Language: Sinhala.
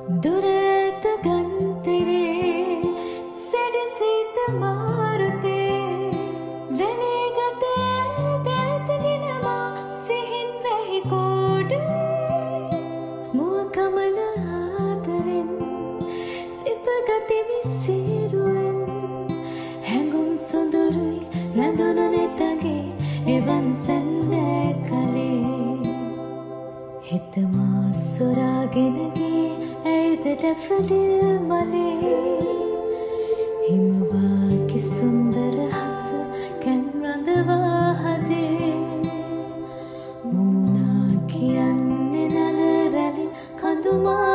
දුරත ගන්තරේ සැඩසීත මාරුතේ වැලේගතේ දැතගෙනවා සිහින් වැහි කෝඩුවේ මුව කමල ආදරෙන් සිපගතිමි සීරුවෙන් හැඟුම් සොඳුරුයි රැඳුන නෙතගේ එවන් සැන්දෑ කලේ හිතමා සොරාගෙන ගියේ ඇයිද ඩැෆඩිල් මලේ හිමවාකි සුන්දර හස කැන් රඳවා හදේ මුමුණා කියන්නේ නල රැලි කඳුමා